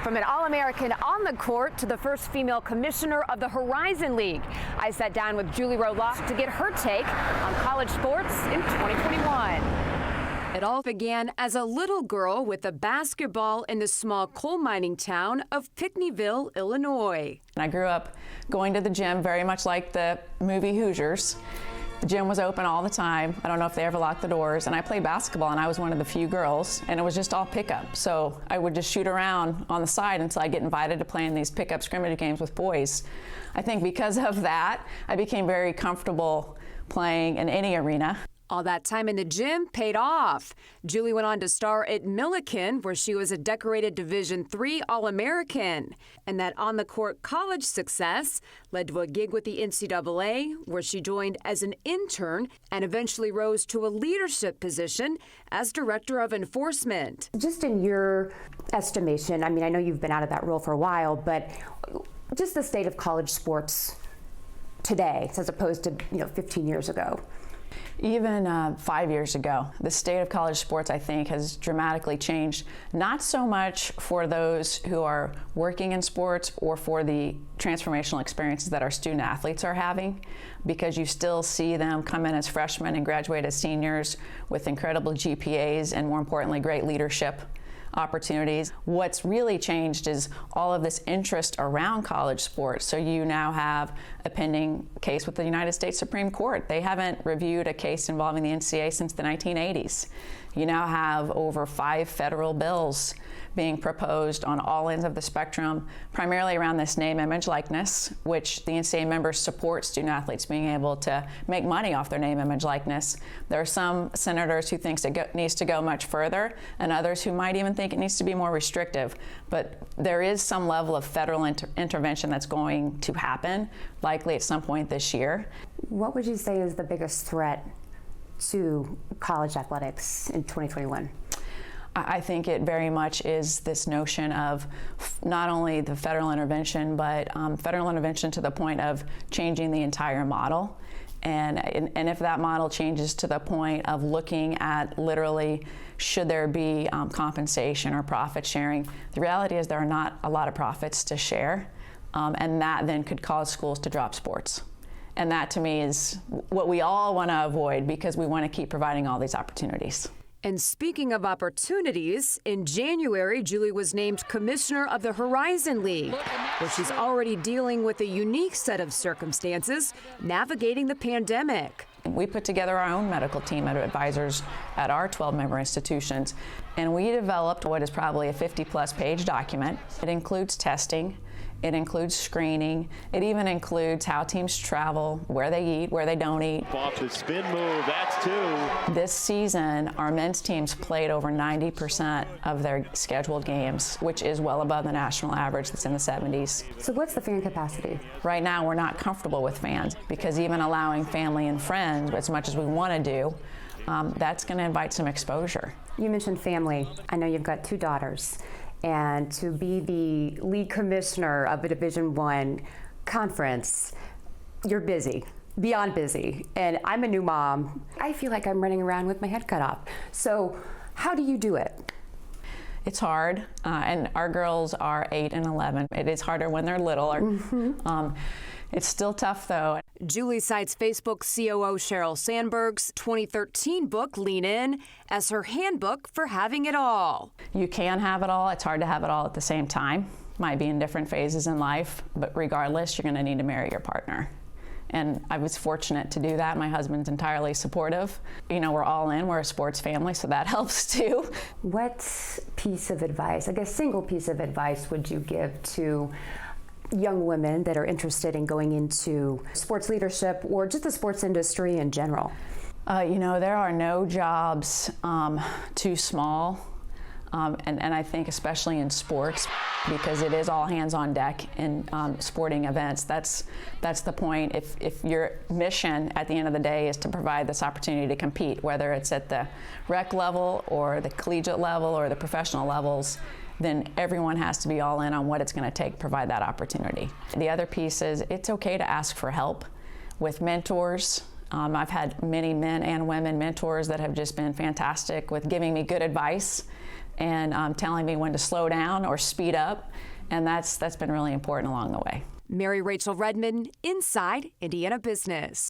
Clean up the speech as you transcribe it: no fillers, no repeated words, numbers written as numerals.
From an All-American on the court to the first female commissioner of the Horizon League, I sat down with Roe Lach to get her take on college sports in 2021. It all began as a little girl with a basketball in the small coal mining town of Pinckneyville, Illinois. I grew up going to the gym very much like the movie Hoosiers. The gym was open all the time. I don't know if they ever locked the doors. And I played basketball, and I was one of the few girls, and it was just all pickup. So I would just shoot around on the side until I get invited to play in these pickup scrimmage games with boys. I think because of that, I became very comfortable playing in any arena. All that time in the gym paid off. Julie went on to star at Millikan, where she was a decorated Division III All-American. And that on-the-court college success led to a gig with the NCAA, where she joined as an intern and eventually rose to a leadership position as Director of Enforcement. Just in your estimation, I mean, I know you've been out of that role for a while, but just the state of college sports today, as opposed to 15 years ago. Even 5 years ago, the state of college sports, I think, has dramatically changed, not so much for those who are working in sports or for the transformational experiences that our student athletes are having, because you still see them come in as freshmen and graduate as seniors with incredible GPAs and, more importantly, great leadership opportunities. What's really changed is all of this interest around college sports. So you now have a pending case with the United States Supreme Court. They haven't reviewed a case involving the NCAA since the 1980s. You now have over 5 federal bills being proposed on all ends of the spectrum, primarily around this name, image, likeness, which the NCAA members support student athletes being able to make money off their name, image, likeness. There are some senators who think it needs to go much further, and others who might even think it needs to be more restrictive. But there is some level of federal intervention that's going to happen, likely at some point this year. What would you say is the biggest threat to college athletics in 2021? I think it very much is this notion of not only the federal intervention, but federal intervention to the point of changing the entire model. And if that model changes to the point of looking at literally should there be compensation or profit sharing, the reality is there are not a lot of profits to share, and that then could cause schools to drop sports. And that, to me, is what we all want to avoid, because we want to keep providing all these opportunities. And speaking of opportunities, in January, Julie was named Commissioner of the Horizon League, where she's already dealing with a unique set of circumstances, navigating the pandemic. We put together our own medical team of advisors at our 12-member institutions, and we developed what is probably a 50-plus page document. It includes testing. It includes screening. It even includes how teams travel, where they eat, where they don't eat. Off the spin move, that's 2. This season, our men's teams played over 90% of their scheduled games, which is well above the national average that's in the 70s. So what's the fan capacity? Right now, we're not comfortable with fans, because even allowing family and friends, as much as we want to do, that's going to invite some exposure. You mentioned family. I know you've got 2 daughters. And to be the lead commissioner of a Division I conference, you're busy, beyond busy. And I'm a new mom. I feel like I'm running around with my head cut off. So how do you do it? It's hard, and our girls are 8 and 11. It is harder when they're little. It's still tough, though. Julie cites Facebook COO Sheryl Sandberg's 2013 book, Lean In, as her handbook for having it all. You can have it all. It's hard to have it all at the same time. Might be in different phases in life, but regardless, you're going to need to marry your partner. And I was fortunate to do that. My husband's entirely supportive. We're all in. We're a sports family, so that helps too. What piece of advice, I guess single piece of advice, would you give to young women that are interested in going into sports leadership or just the sports industry in general? There are no jobs too small, and I think especially in sports, because it is all hands on deck in sporting events. That's the point. If your mission at the end of the day is to provide this opportunity to compete, whether it's at the rec level or the collegiate level or the professional levels, then everyone has to be all in on what it's going to take to provide that opportunity. The other piece is it's okay to ask for help with mentors. I've had many men and women mentors that have just been fantastic with giving me good advice and telling me when to slow down or speed up. And that's been really important along the way. Mary-Rachel Redman, Inside Indiana Business.